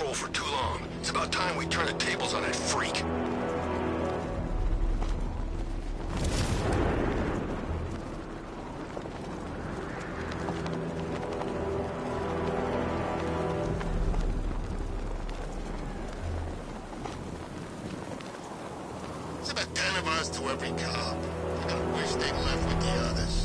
patrol for too long. It's about time we turn the tables on that freak. It's about 10 of us to every cop. I gotta wish they'd left with the others.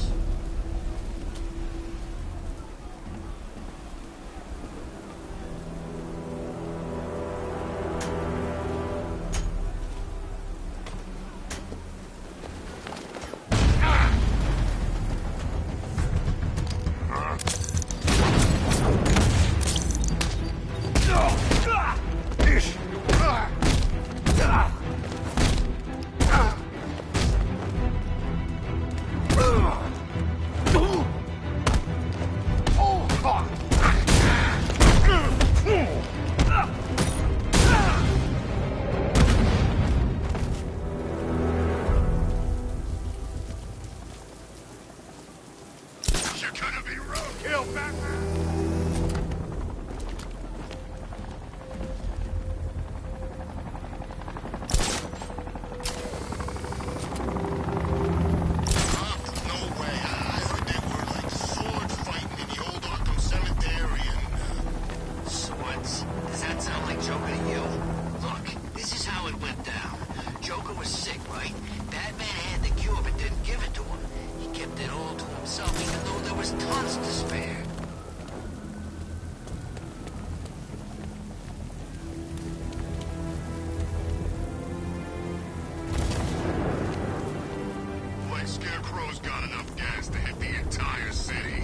Scarecrow's got enough gas to hit the entire city.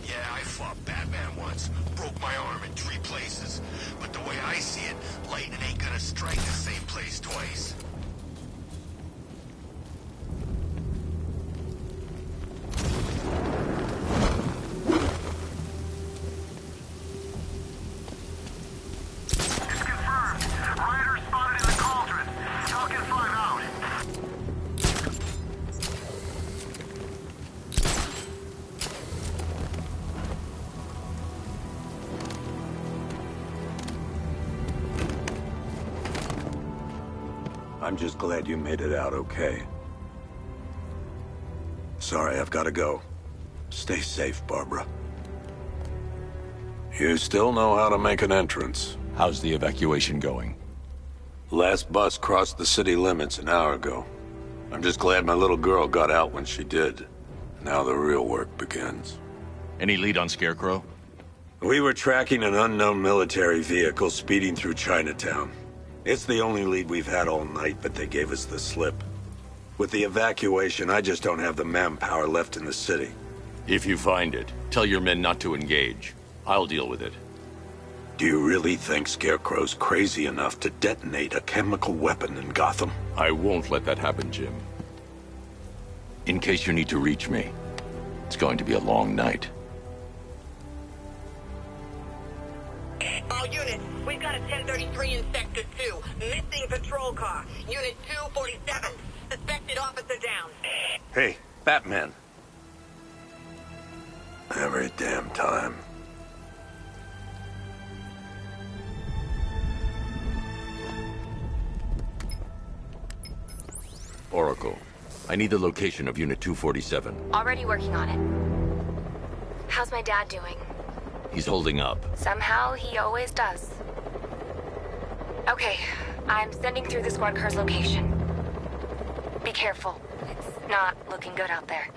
Yeah, I fought Batman once. Broke my arm in 3 places. But the way I see it, lightning ain't gonna strike the same place twice. I'm just glad you made it out okay. Sorry, I've got to go. Stay safe, Barbara. You still know how to make an entrance. How's the evacuation going? Last bus crossed the city limits an hour ago. I'm just glad my little girl got out when she did. Now the real work begins. Any lead on Scarecrow? We were tracking an unknown military vehicle speeding through Chinatown. It's the only lead we've had all night, but they gave us the slip. With the evacuation, I just don't have the manpower left in the city. If you find it, tell your men not to engage. I'll deal with it. Do you really think Scarecrow's crazy enough to detonate a chemical weapon in Gotham? I won't let that happen, Jim. In case you need to reach me, it's going to be a long night. All units, we've got a 1033 in Sector 2. Missing patrol car. Unit 247. Suspected officer down. Hey, Batman. Every damn time. Oracle, I need the location of Unit 247. Already working on it. How's my dad doing? He's holding up. Somehow, he always does. Okay, I'm sending through the squad car's location. Be careful. It's not looking good out there.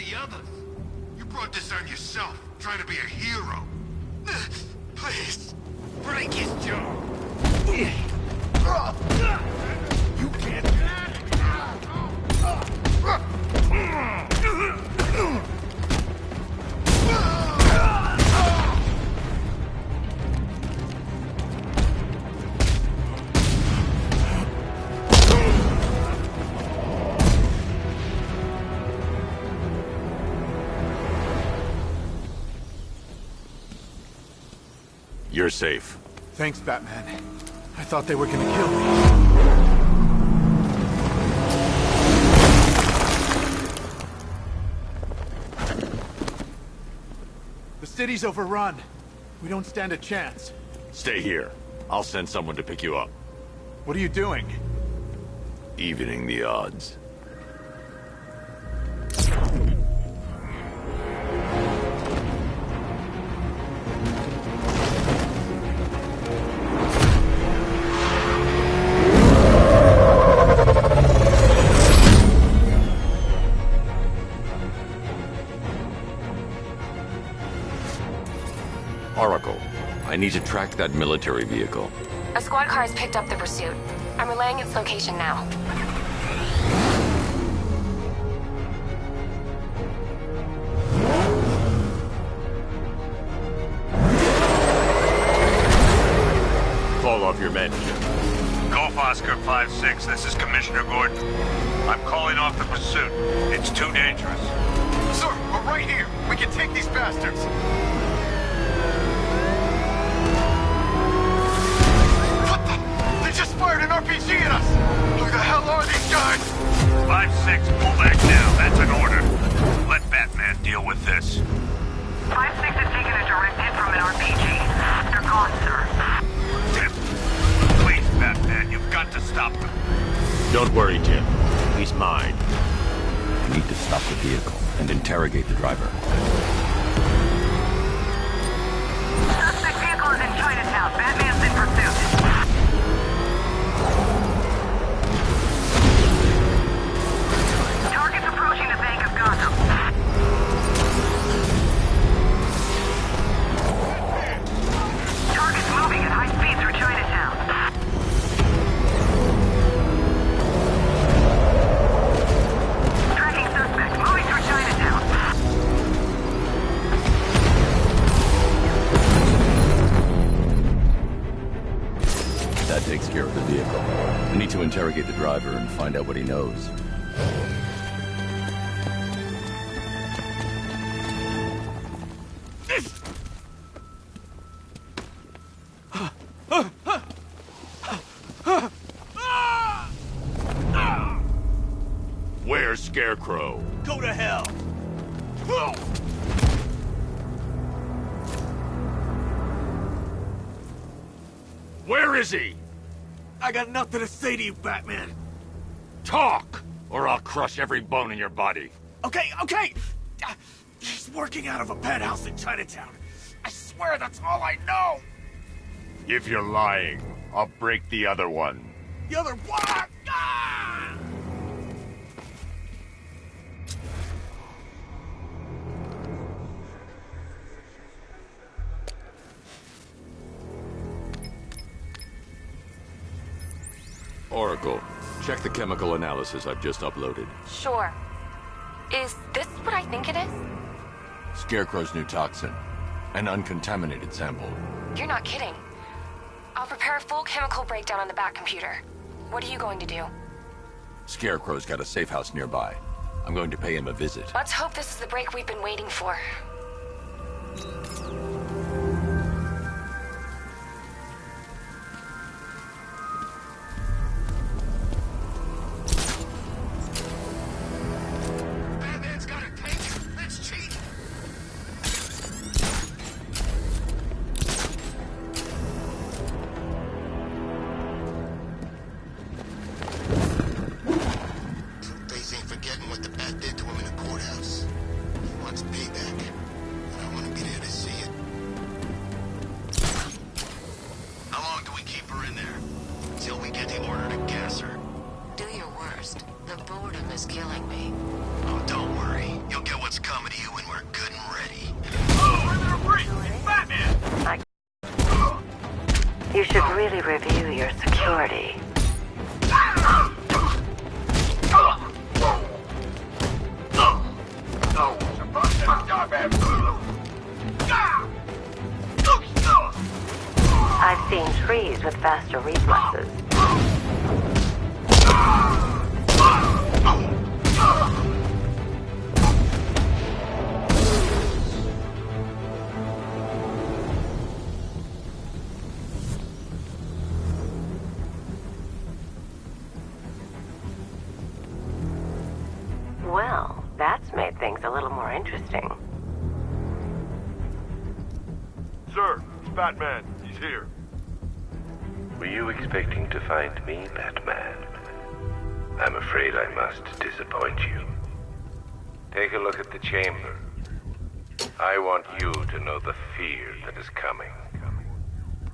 the others. You brought this on yourself, trying to be a hero. Please, break his jaw. You can't. You're safe. Thanks, Batman. I thought they were gonna kill me. The city's overrun. We don't stand a chance. Stay here. I'll send someone to pick you up. What are you doing? Evening the odds. Oracle, I need to track that military vehicle. A squad car has picked up the pursuit. I'm relaying its location now. Call off your men, Jim. Golf Oscar 5-6, this is Commissioner Gordon. I'm calling off the pursuit. It's too dangerous. Sir, we're right here. We can take these bastards. What the? They just fired an RPG at us. Who the hell are these guys? 5-6, pull back now. That's an order. Let Batman deal with this. 5-6 has taken a direct hit from an RPG. They're gone, sir. Tim, please, Batman, you've got to stop them. Don't worry, Jim. He's mine. I need to stop the vehicle and interrogate the driver. Suspect vehicle is in Chinatown. Batman's in pursuit. Target's approaching the Bank of Gotham. Target's moving at high speed through Chinatown. Tracking suspect, moving through Chinatown. That takes care of the vehicle. I need to interrogate the driver and find out what he knows. Where's Scarecrow? Go to hell. Where is he? I got nothing to say to you, Batman. Talk, or I'll crush every bone in your body. Okay. He's working out of a penthouse in Chinatown. I swear that's all I know. If you're lying, I'll break the other one. The other what? Ah! Oracle, check the chemical analysis I've just uploaded. Sure. Is this what I think it is? Scarecrow's new toxin. An uncontaminated sample. You're not kidding. I'll prepare a full chemical breakdown on the back computer. What are you going to do? Scarecrow's got a safe house nearby. I'm going to pay him a visit. Let's hope this is the break we've been waiting for. Batman's got a tank. Let's cheat. Two-Face ain't forgetting what the Bat did to him in the courthouse. He wants payback, and I want to be there to see it. How long do we keep her in there? Till we get the order to gas her. Do your worst. The boredom is killing me. Oh, don't worry. You'll get what's review your security. I've seen trees with faster reflexes. Well, that's made things a little more interesting. Sir, it's Batman. He's here. Were you expecting to find me, Batman? I'm afraid I must disappoint you. Take a look at the chamber. I want you to know the fear that is coming.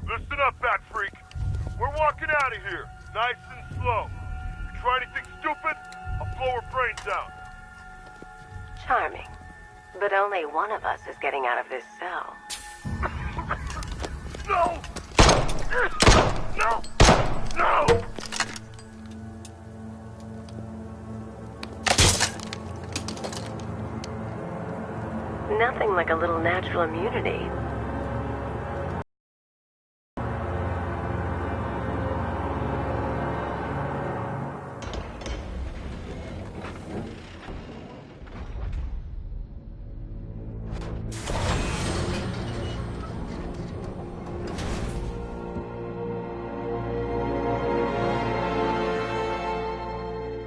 Listen up, Bat Freak. We're walking out of here, nice and slow. You try anything stupid, I'll blow her brains out. Charming. But only one of us is getting out of this cell. No! No! No! Nothing like a little natural immunity.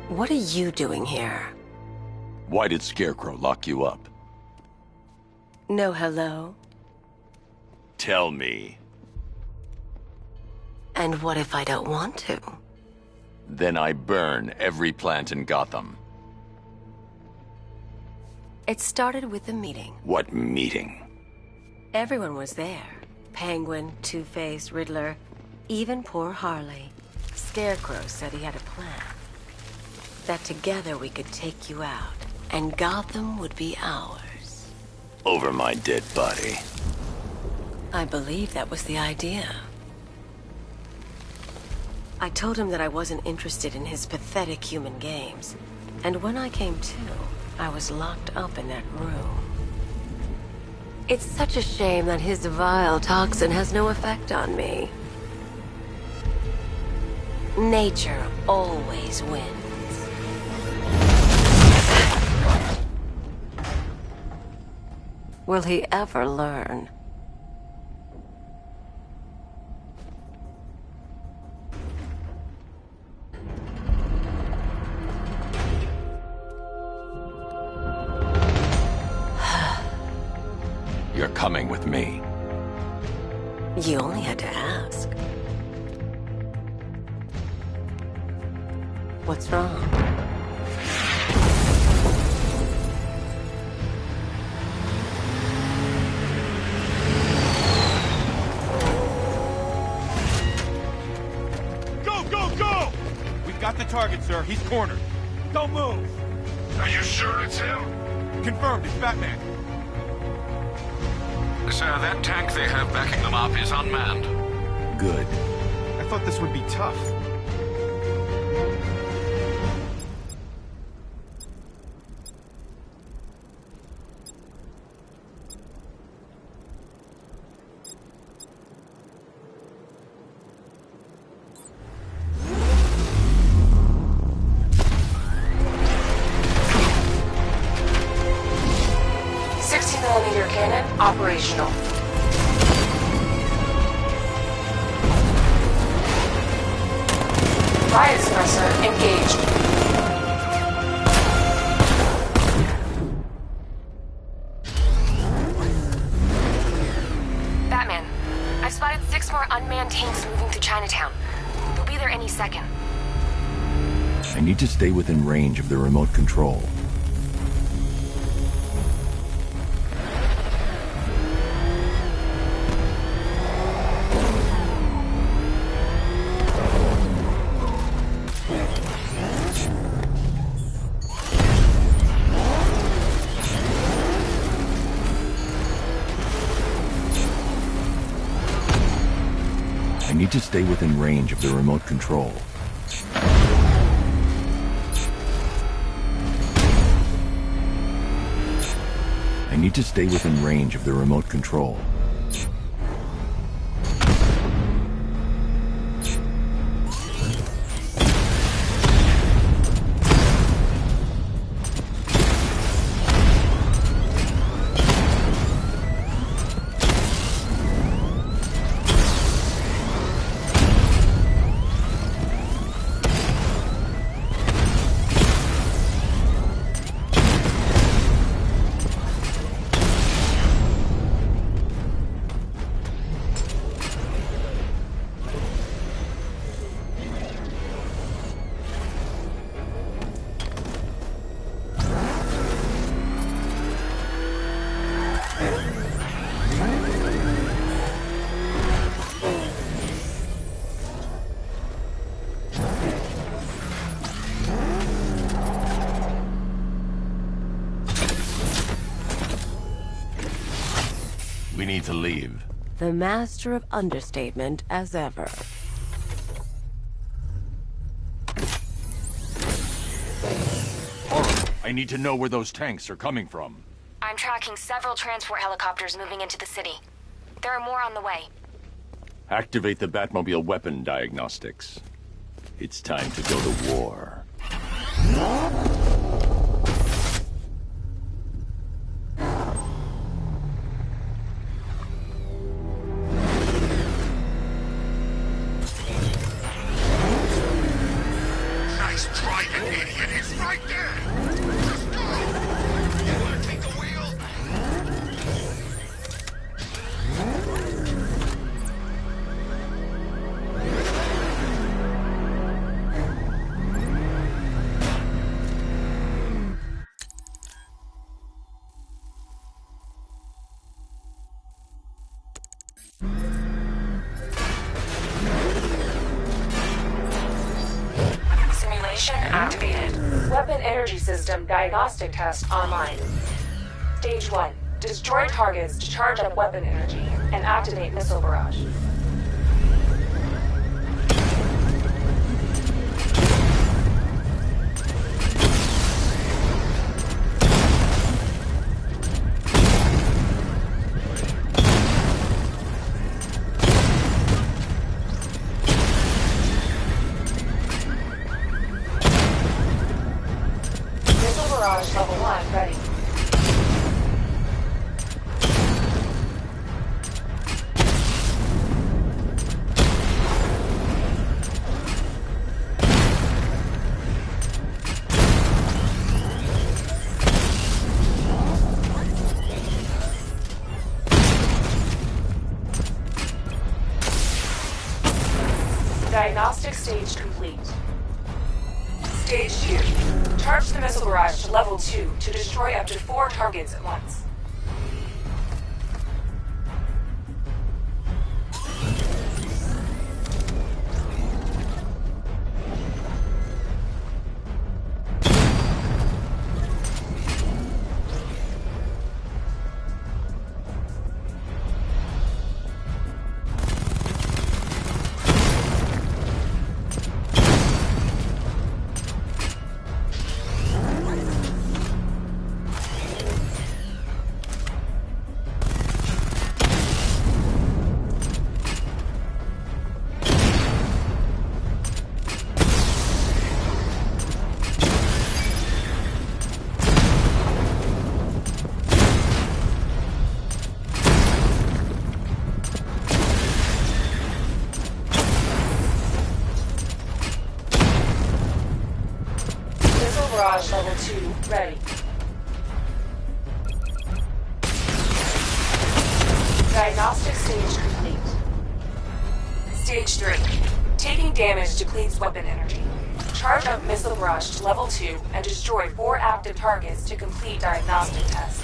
What are you doing here? Why did Scarecrow lock you up? No hello? Tell me. And what if I don't want to? Then I burn every plant in Gotham. It started with a meeting. What meeting? Everyone was there. Penguin, Two-Face, Riddler, even poor Harley. Scarecrow said he had a plan. That together we could take you out, and Gotham would be ours. Over my dead body. I believe that was the idea. I told him that I wasn't interested in his pathetic human games. And when I came to, I was locked up in that room. It's such a shame that his vile toxin has no effect on me. Nature always wins. Will he ever learn? You're coming with me. You only had to ask. What's wrong? Got the target, sir. He's cornered. Don't move. Are you sure it's him? Confirmed. It's Batman. Sir, that tank they have backing them up is unmanned. Good. I thought this would be tough. Operational. Riot suppressor engaged. Batman, I've spotted 6 more unmanned tanks moving through Chinatown. They'll be there any second. I need to stay within range of the remote control. to stay within range of the remote control. I need to stay within range of the remote control. We need to leave. The master of understatement as ever. I need to know where those tanks are coming from. I'm tracking several transport helicopters moving into the city. There are more on the way. Activate the Batmobile weapon diagnostics. It's time to go to war. Nice driving, idiot. It's right there. Just go. You want to take the wheel? Simulation activated. Weapon energy system diagnostic test online. Stage 1. Destroy targets to charge up weapon energy and activate missile barrage. Missile barrage level 1 ready. Diagnostic stage complete. Stage 2. Charge the missile barrage to level 2 to destroy up to 4 targets at once. Missile barrage level 2 ready. Diagnostic stage complete. Stage 3. Taking damage depletes weapon energy. Charge up missile barrage to level 2 and destroy 4 active targets to complete diagnostic test.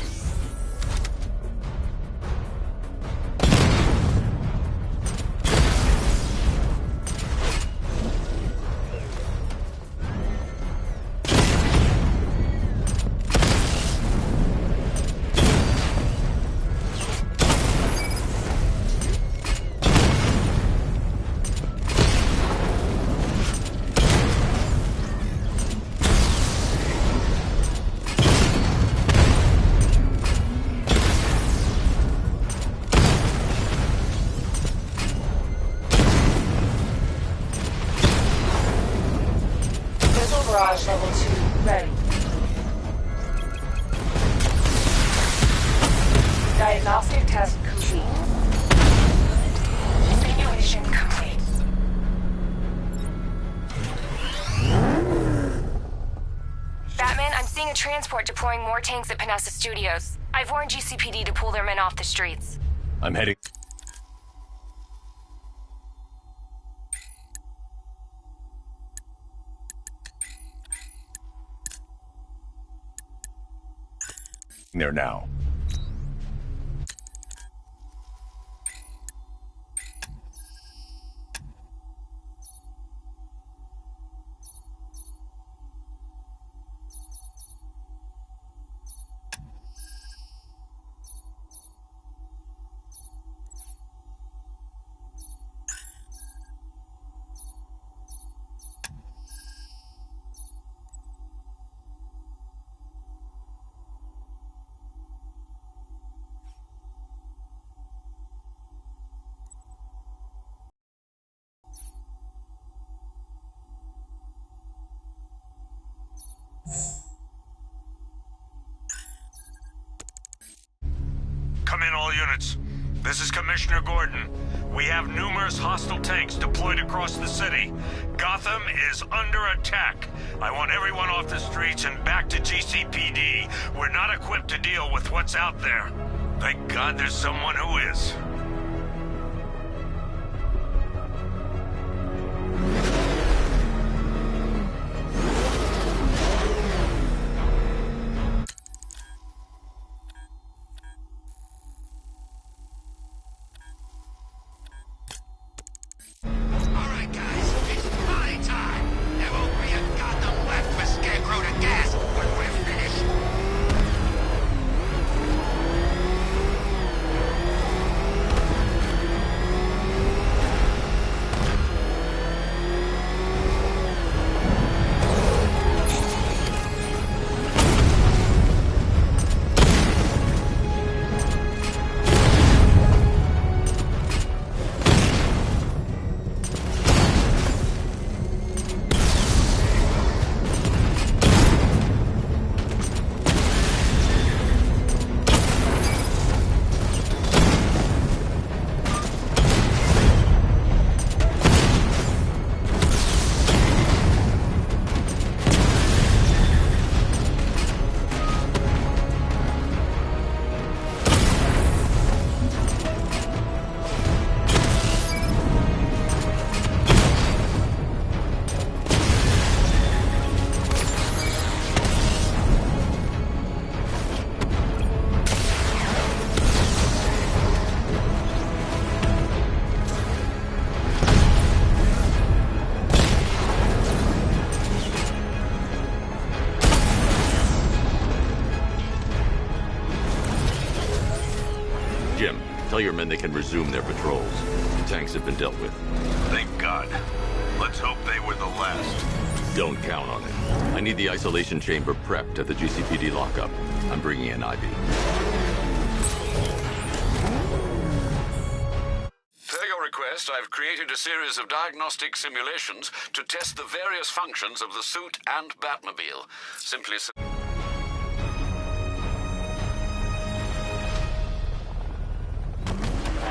Diagnostic test complete. Simulation complete. Batman, I'm seeing a transport deploying more tanks at Panessa Studios. I've warned GCPD to pull their men off the streets. I'm heading... there now. Come in, all units. This is Commissioner Gordon. We have numerous hostile tanks deployed across the city. Gotham is under attack. I want everyone off the streets and back to GCPD. We're not equipped to deal with what's out there. Thank God there's someone who is. Jim, tell your men they can resume their patrols. The tanks have been dealt with. Thank God. Let's hope they were the last. Don't count on it. I need the isolation chamber prepped at the GCPD lockup. I'm bringing in Ivy. Per your request, I've created a series of diagnostic simulations to test the various functions of the suit and Batmobile. Simply...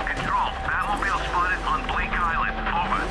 Control, Batmobile spotted on Blake Island. Over.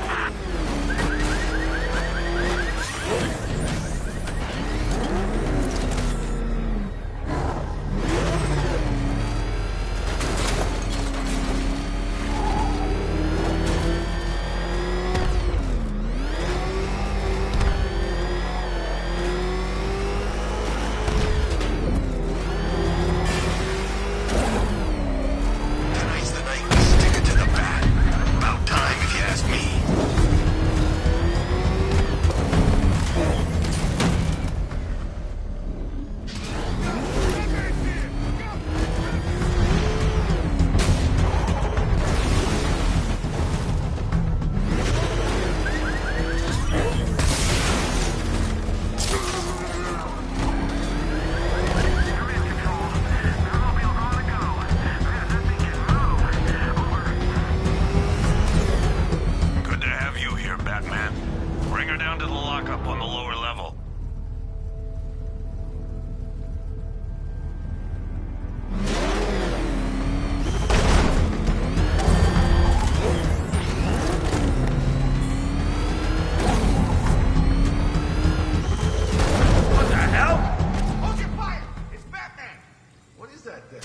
that then.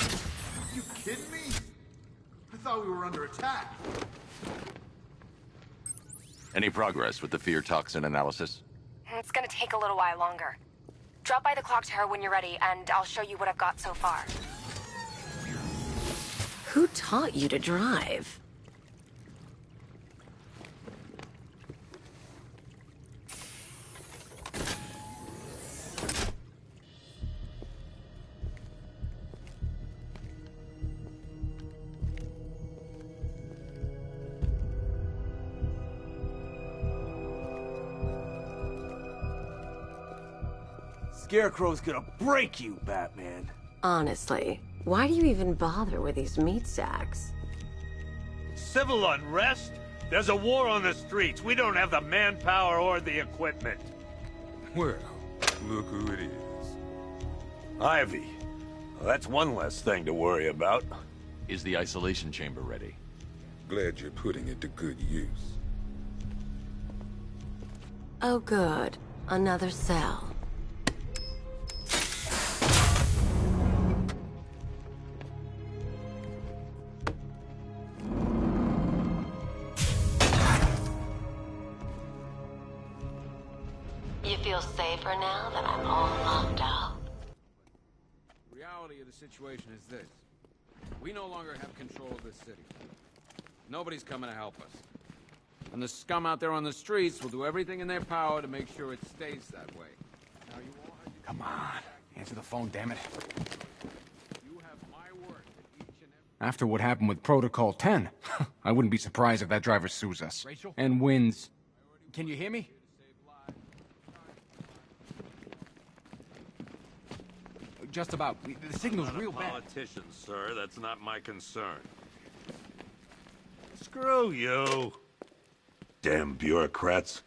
You kidding me? I thought we were under attack. Any progress with the fear toxin analysis? It's gonna take a little while longer. Drop by the clock tower when you're ready, and I'll show you what I've got so far. Who taught you to drive? Scarecrow's gonna break you, Batman. Honestly, why do you even bother with these meat sacks? Civil unrest? There's a war on the streets. We don't have the manpower or the equipment. Well, look who it is. Ivy. Well, that's one less thing to worry about. Is the isolation chamber ready? Glad you're putting it to good use. Oh good. Another cell. You feel safer now that I'm all locked out? The reality of the situation is this. We no longer have control of this city. Nobody's coming to help us. And the scum out there on the streets will do everything in their power to make sure it stays that way. Now you all have to... Come on. Answer the phone, damn it. You have my word that each and every... After what happened with Protocol 10, I wouldn't be surprised if that driver sues us. Rachel? And wins. Can you hear me? Just about. The signal's real bad. Politicians, sir. That's not my concern. Screw you. Damn bureaucrats.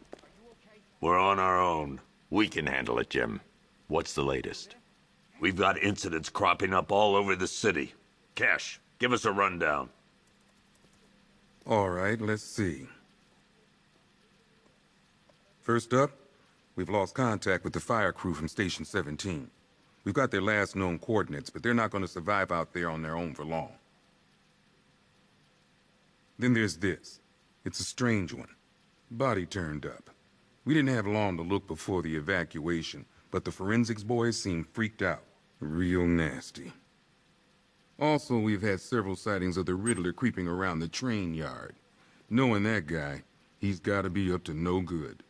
We're on our own. We can handle it, Jim. What's the latest? We've got incidents cropping up all over the city. Cash, give us a rundown. All right, let's see. First up, we've lost contact with the fire crew from Station 17. We've got their last known coordinates, but they're not going to survive out there on their own for long. Then there's this. It's a strange one. Body turned up. We didn't have long to look before the evacuation, but the forensics boys seemed freaked out. Real nasty. Also, we've had several sightings of the Riddler creeping around the train yard. Knowing that guy, he's got to be up to no good.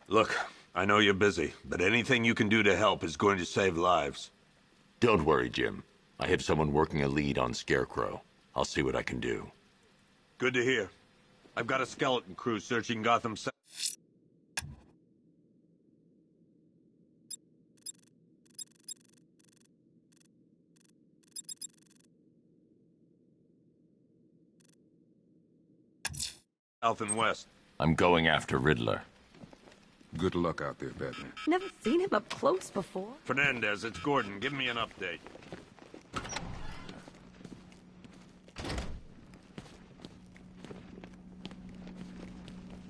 Look, I know you're busy, but anything you can do to help is going to save lives. Don't worry, Jim. I have someone working a lead on Scarecrow. I'll see what I can do. Good to hear. I've got a skeleton crew searching Gotham City. South and west. I'm going after Riddler. Good luck out there, Batman. Never seen him up close before. Fernandez, it's Gordon. Give me an update.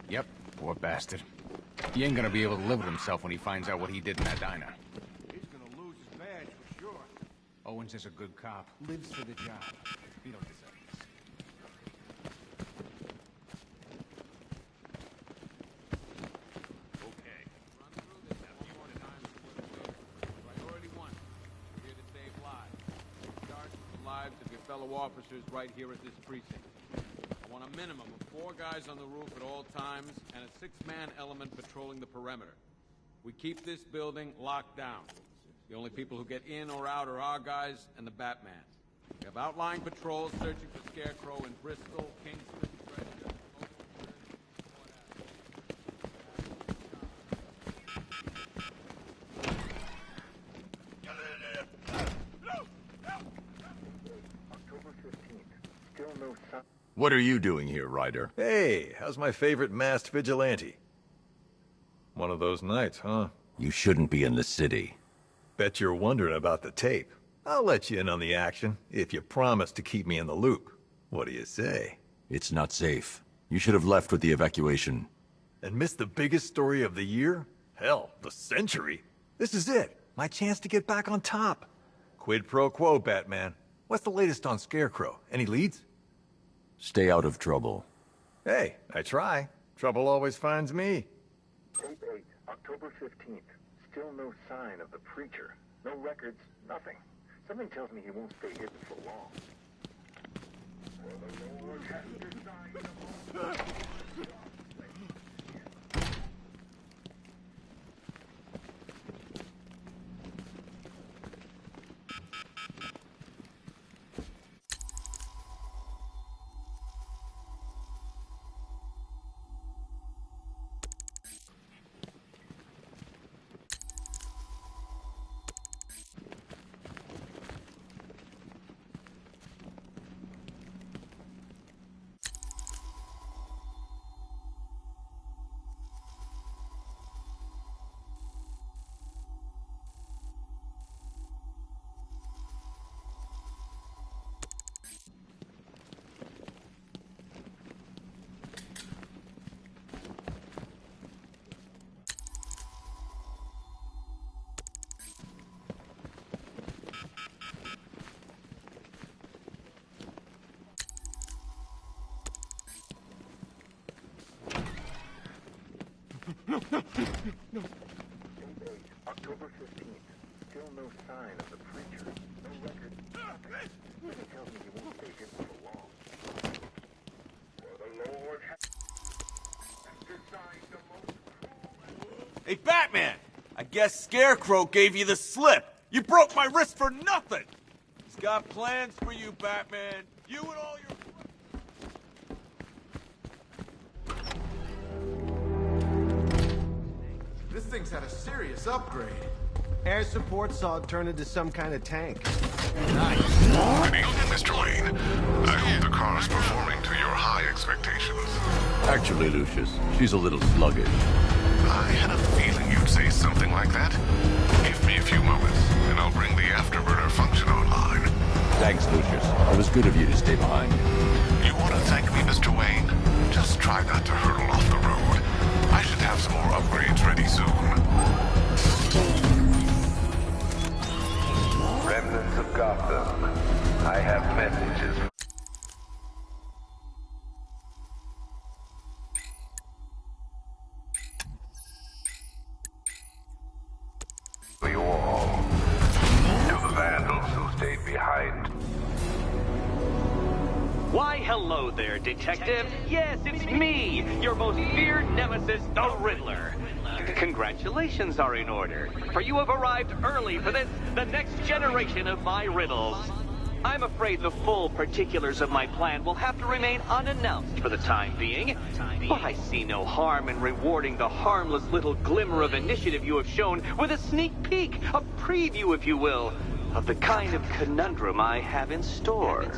Yep, poor bastard. He ain't gonna be able to live with himself when he finds out what he did in that diner. He's gonna lose his badge for sure. Owens is a good cop. Lives for the job. He don't deserve this. Okay. Run through this after you order times. Priority 1. We're here to save lives. Start with the lives of your fellow officers right here at this precinct. I want a minimum of 4 guys on the roof at all times and a 6-man element patrolling the perimeter. We keep this building locked down. The only people who get in or out are our guys and the Batman. We have outlying patrols searching for Scarecrow in Bristol, Kingston, Dresden, October 15th. Still no sign. What are you doing here, Ryder? Hey, how's my favorite masked vigilante? One of those nights, huh? You shouldn't be in the city. Bet you're wondering about the tape. I'll let you in on the action, if you promise to keep me in the loop. What do you say? It's not safe. You should have left with the evacuation. And missed the biggest story of the year? Hell, the century. This is it. My chance to get back on top. Quid pro quo, Batman. What's the latest on Scarecrow? Any leads? Stay out of trouble. Hey, I try. Trouble always finds me. Tape 8, October 15th. Still no sign of the preacher. No records, nothing. Something tells me he won't stay hidden for long. For the Lord has designed a No. October 15th. Still no sign of the preacher. No record. Something tells me he won't stay hidden for long. For the Lord has designed the most... Hey, Batman! I guess Scarecrow gave you the slip. You broke my wrist for nothing. He's got plans for you, Batman. You and all your... This thing's had a serious upgrade. Air support saw it turn into some kind of tank. Nice. Good evening, Mr. Wayne. I hope the car is performing to your high expectations. Actually, Lucius, she's a little sluggish. I had a feeling you'd say something like that. Give me a few moments, and I'll bring the afterburner function online. Thanks, Lucius. It was good of you to stay behind. You want to thank me, Mr. Wayne? Just try not to hurtle off the road. I should have some more upgrades ready soon. Remnants of Gotham. I have messages. For you all. To the vandals who stayed behind. Why, hello there, Detective. Yes, it's me, your most feared nemesis, the Riddler. Congratulations are in order, for you have arrived early for this, the next generation of my riddles. I'm afraid the full particulars of my plan will have to remain unannounced for the time being, but I see no harm in rewarding the harmless little glimmer of initiative you have shown with a sneak peek, a preview, if you will, of the kind of conundrum I have in store.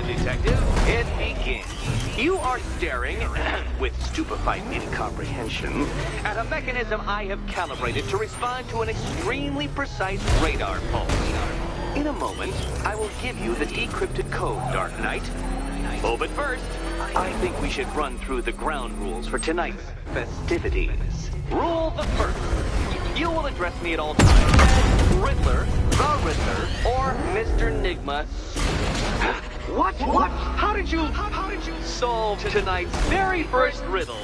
Detective, it begins. You are staring, with stupefied incomprehension, at a mechanism I have calibrated to respond to an extremely precise radar pulse. In a moment, I will give you the decrypted code, Dark Knight. Oh, but first, I think we should run through the ground rules for tonight's festivities. Rule the first. You will address me at all times as Riddler, the Riddler, or Mr. Nigma. What? How did you solve tonight's very first riddle?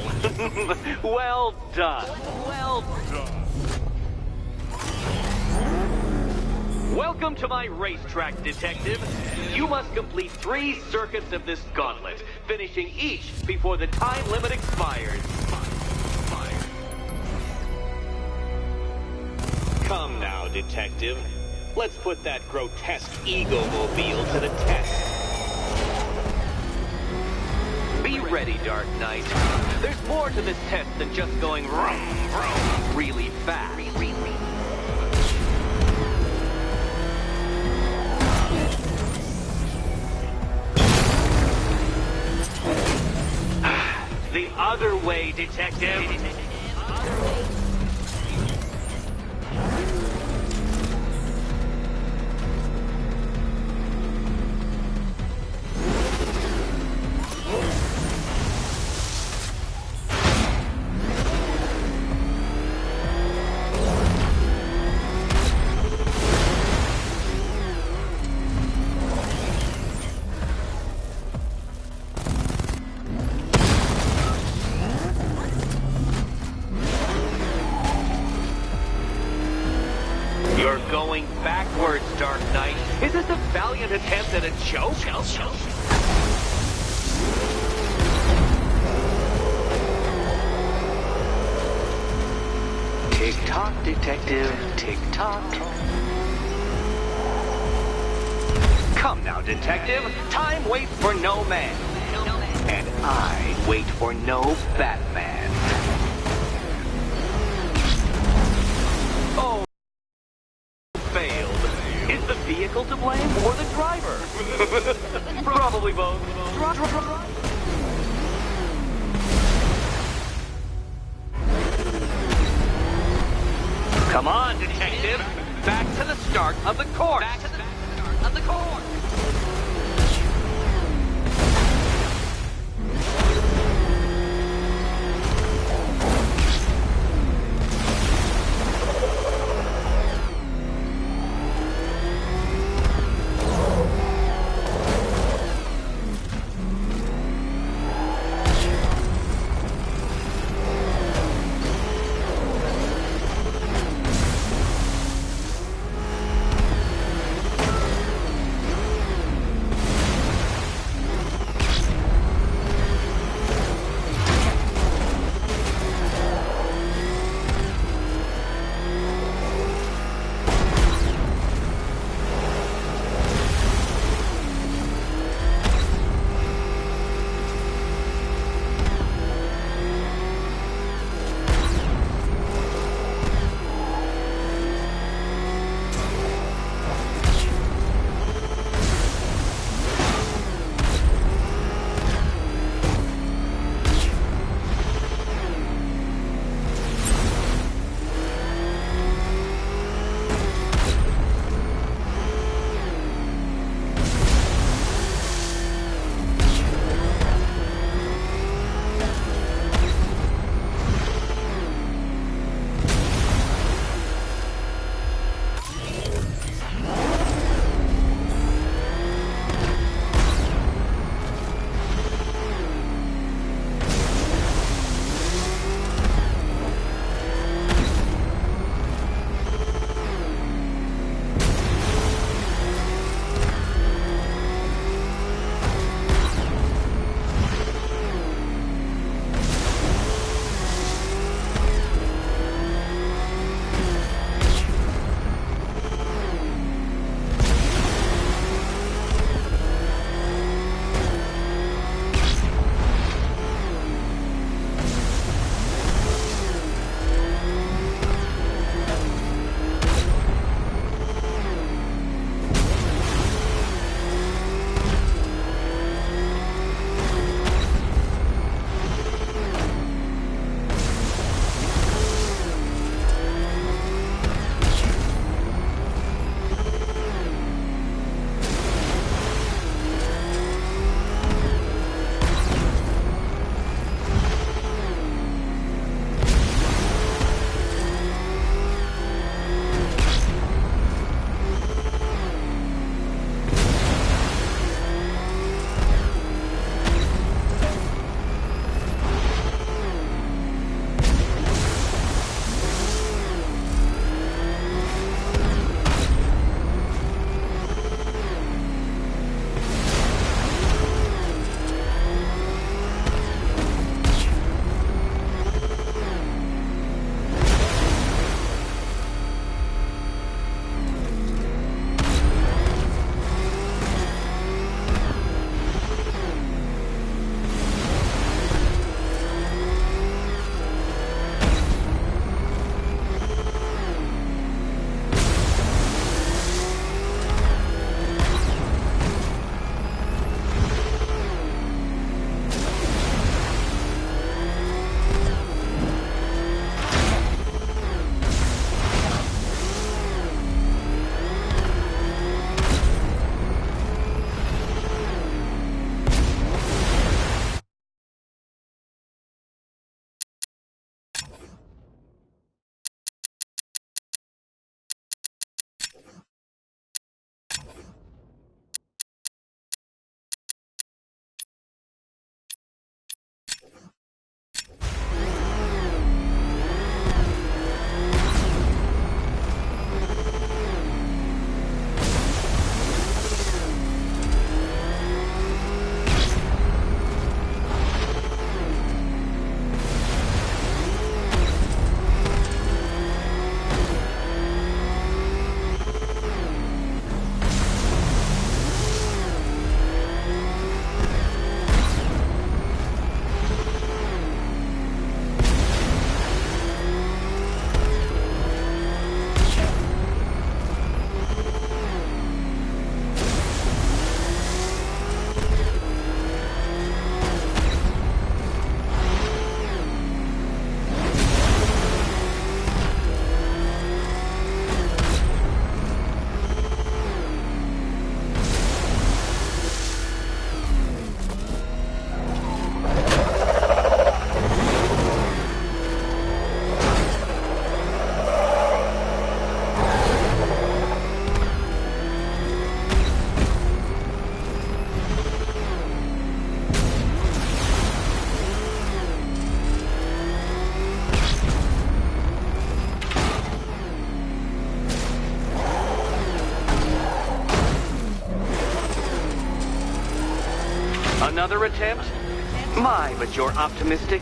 Well done. Well done. Welcome to my racetrack, Detective. You must complete 3 circuits of this gauntlet, finishing each before the time limit expires. Come now, Detective. Let's put that grotesque ego-mobile to the test. Be ready, Dark Knight. There's more to this test than just going vroom, vroom, really fast. The other way, Detective. backwards, Dark Knight. Is this a valiant attempt at a joke? Tick-tock, detective, tick-tock. Come now, detective. Time waits for no man. And I wait for no Batman. Oh, failed. Is the vehicle to blame or the driver? Probably both. Come on, detective. Back to the start of the course. another attempt? My, but you're optimistic.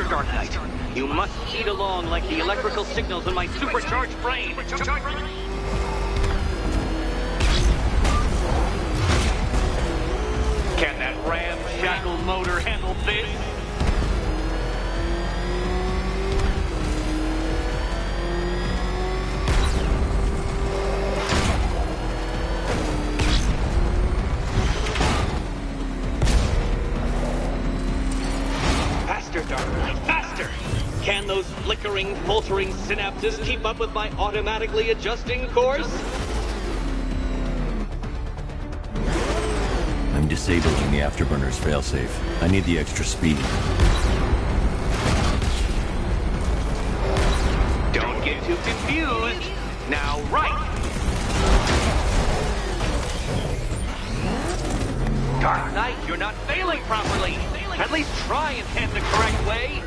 Dark Knight. You must speed along like the electrical signals in my supercharged brain. Can that ramshackle motor handle this? Faster, Dark Knight, faster! Can those flickering, faltering synapses keep up with my automatically adjusting course? I'm disabling the afterburner's failsafe. I need the extra speed. Don't get too confused. Now, right! Dark Knight, you're not failing properly! At least try and head the correct way!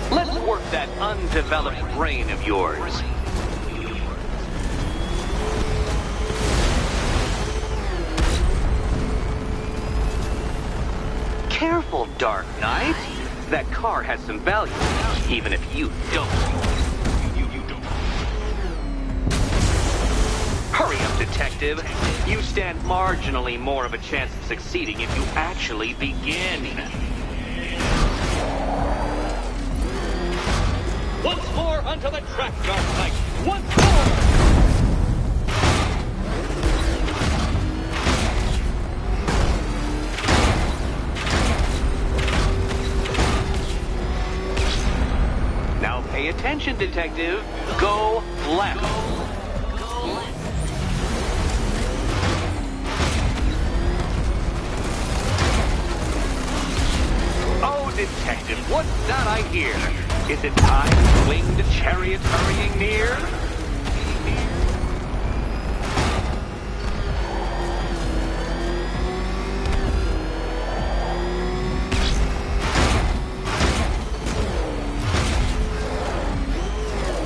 Let's work that undeveloped brain of yours. Careful, Dark Knight. That car has some value, even if you don't. Hurry up, Detective. You stand marginally more of a chance of succeeding if you actually begin. Once more onto the track, Dark Knight. Once more! Now pay attention, Detective. Go left. Oh, Detective, what's that I hear? Is it time winged chariots hurrying near?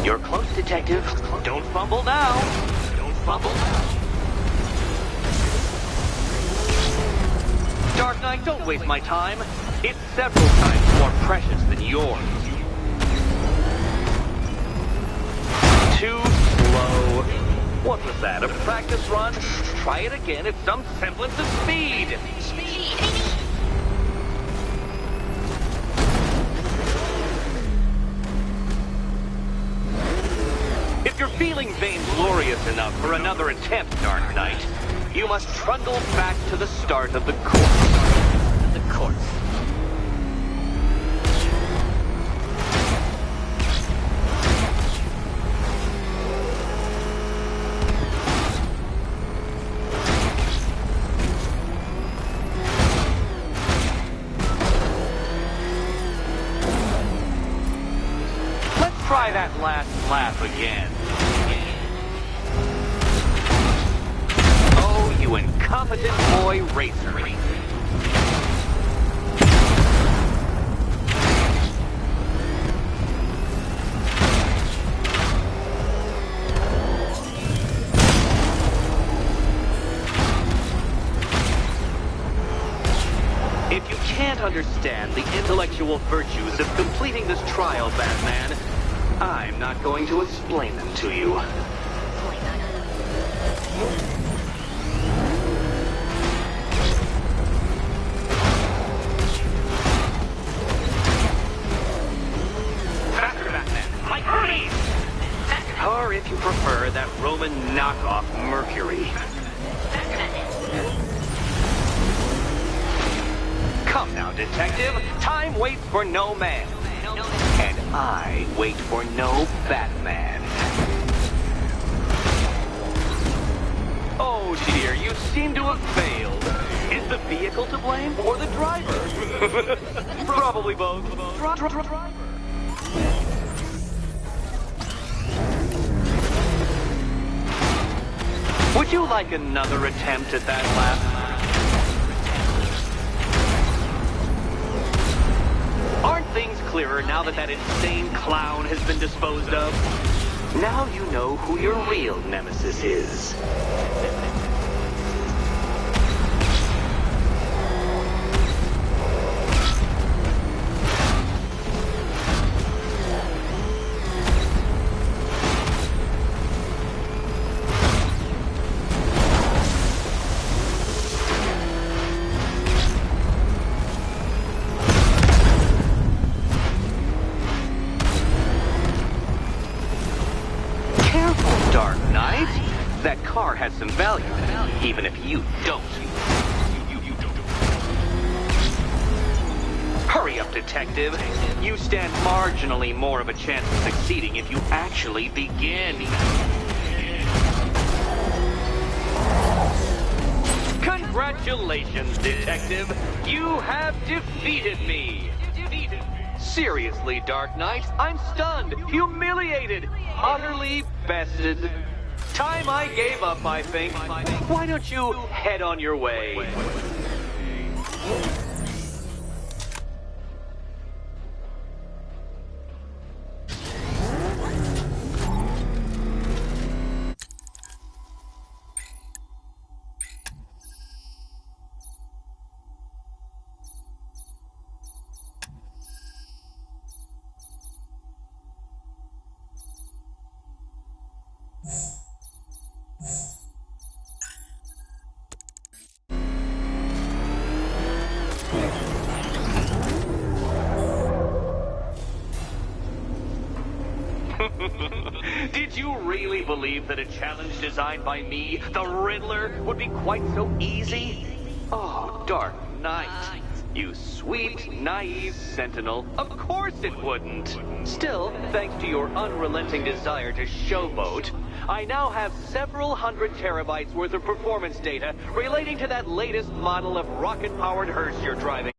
You're close, Detective. Don't fumble now. Don't fumble now. Dark Knight, don't waste my time. It's several times more precious than yours. Too slow. What was that, a practice run? Try it again at some semblance of speed. If you're feeling vainglorious enough for another attempt, Dark Knight, you must trundle back to the start of the course. The course. Let's try that last lap again. Oh, you incompetent boy racer. If you can't understand the intellectual virtues of completing this trial, Batman, I'm not going to explain them to you. Faster, Batman! Like Hermes! Or if you prefer, that Roman knockoff Mercury. Come now, Detective. Time waits for no man. And I wait for no Batman. Oh dear, you seem to have failed. Is the vehicle to blame or the driver? Probably both. Driver. Would you like another attempt at that lap? Aren't things clearer now that that insane clown has been disposed of? Now you know who your real nemesis is. That car has some value, even if you don't. Hurry up, detective. You stand marginally more of a chance of succeeding if you actually begin. Congratulations, detective. You have defeated me. Seriously, Dark Knight, I'm stunned, humiliated, utterly bested. Time I gave up, I think. Why don't you head on your way? Did you really believe that a challenge designed by me, the Riddler, would be quite so easy? Oh, Dark Knight. You sweet, naive sentinel. Of course it wouldn't. Still, thanks to your unrelenting desire to showboat, I now have several hundred terabytes worth of performance data relating to that latest model of rocket-powered hearse you're driving.